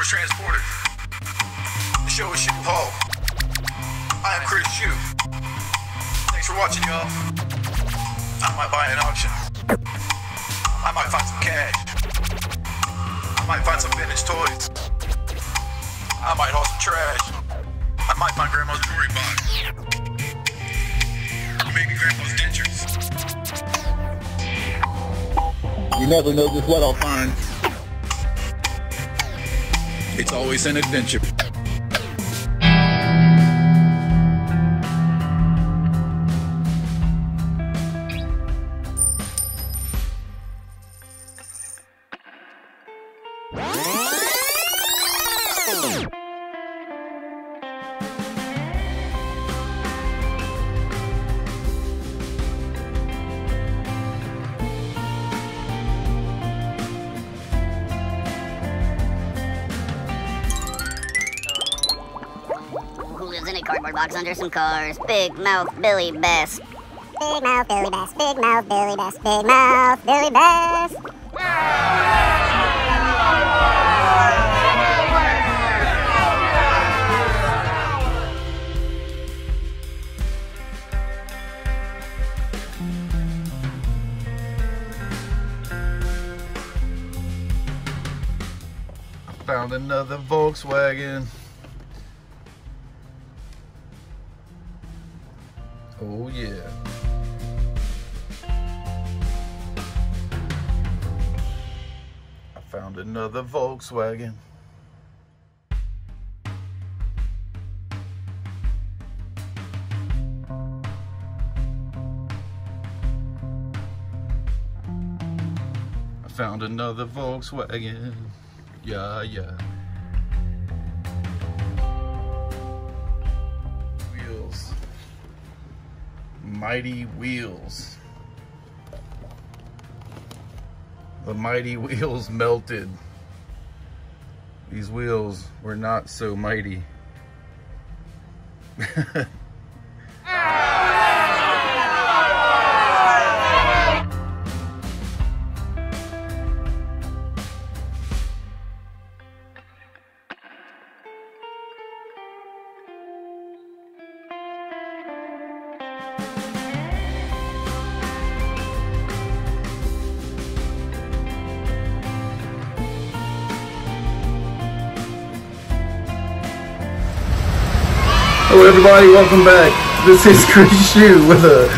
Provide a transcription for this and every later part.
Resource Transporter. The show is SHU-HAUL. I am Chris Shu. Thanks for watching, y'all. I might buy an auction. I might find some cash. I might find some vintage toys. I might haul some trash. I might find Grandma's jewelry box. Maybe Grandpa's dentures. You never know just what I'll find. It's always an adventure. Who lives in a cardboard box under some cars? Big mouth Billy Bass. Big mouth Billy Bass. Big mouth Billy Bass. Big mouth Billy Bass. Found another Volkswagen. Oh yeah. I found another Volkswagen. I found another Volkswagen. Yeah, yeah. Wheels. Mighty wheels. The mighty wheels melted. These wheels were not so mighty. Hello everybody, welcome back. This is Chris Shu with a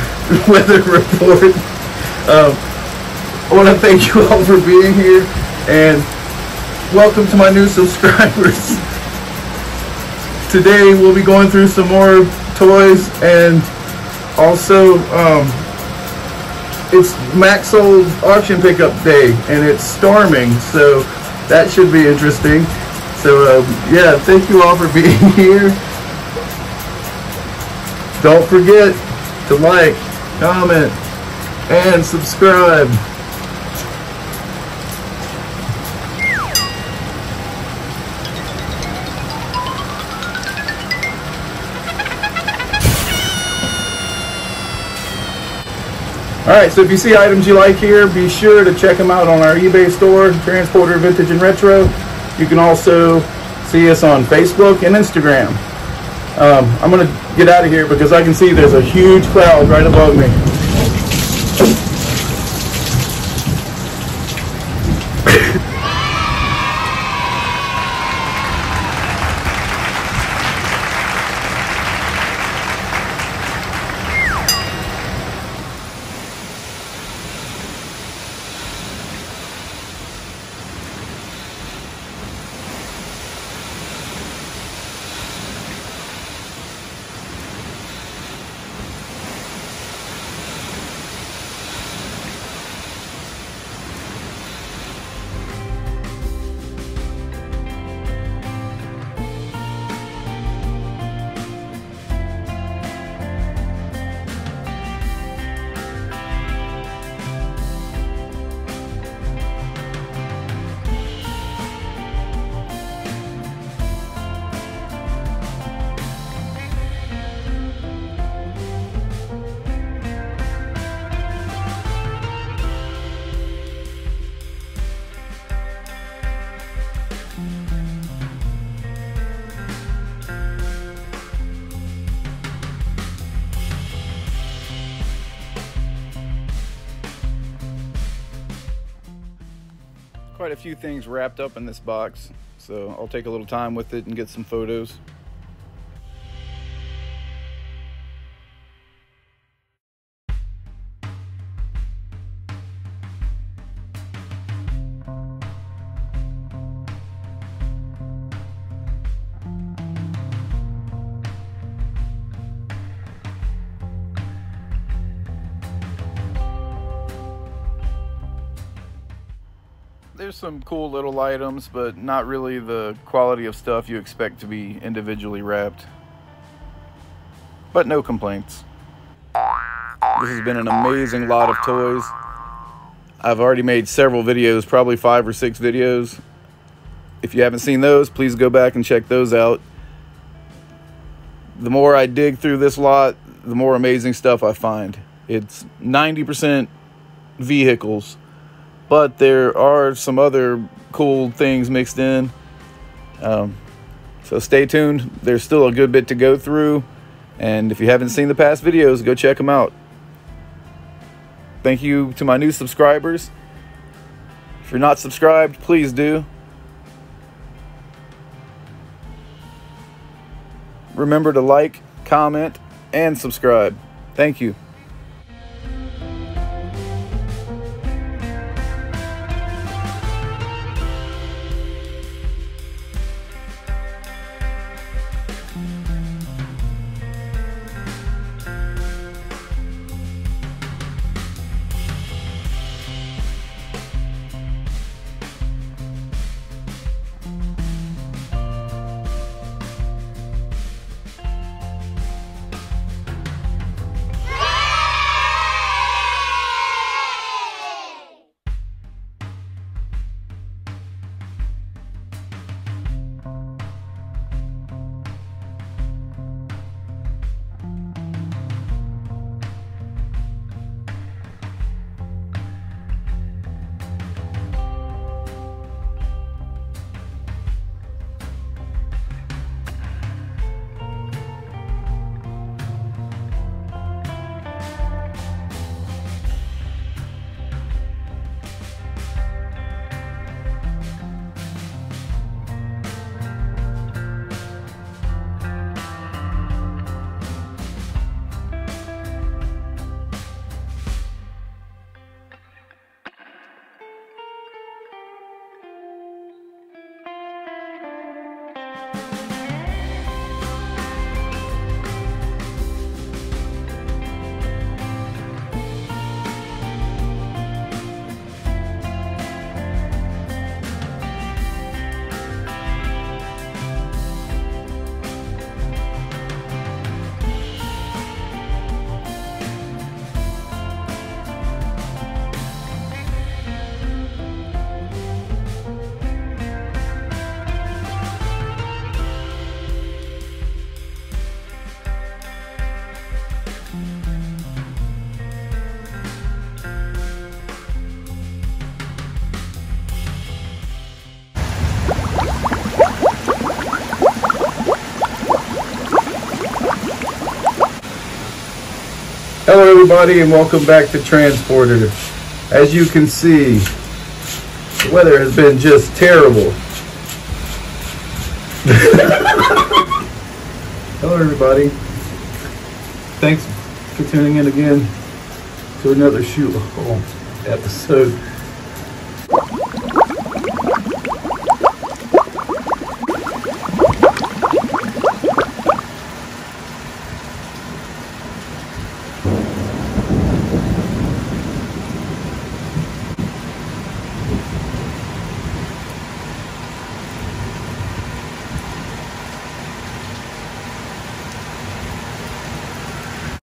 weather report. I want to thank you all for being here and welcome to my new subscribers. Today we'll be going through some more toys and also it's Max Soul's auction pickup day and it's storming, so that should be interesting. So yeah, thank you all for being here. Don't forget to like, comment, and subscribe. Alright, so if you see items you like here, be sure to check them out on our eBay store, Transporter Vintage and Retro. You can also see us on Facebook and Instagram. I'm going to get out of here because I can see there's a huge cloud right above me. Quite a few things wrapped up in this box, so I'll take a little time with it and get some photos. There's some cool little items, but not really the quality of stuff you expect to be individually wrapped. But no complaints. This has been an amazing lot of toys. I've already made several videos, probably 5 or 6 videos. If you haven't seen those, please go back and check those out. The more I dig through this lot, the more amazing stuff I find. It's 90% vehicles, but there are some other cool things mixed in. So stay tuned. There's still a good bit to go through. And if you haven't seen the past videos, go check them out. Thank you to my new subscribers. If you're not subscribed, please do. Remember to like, comment, and subscribe. Thank you. Hello everybody and welcome back to Transporter. As you can see, the weather has been just terrible. Hello everybody. Thanks for tuning in again to another SHU-HAUL episode.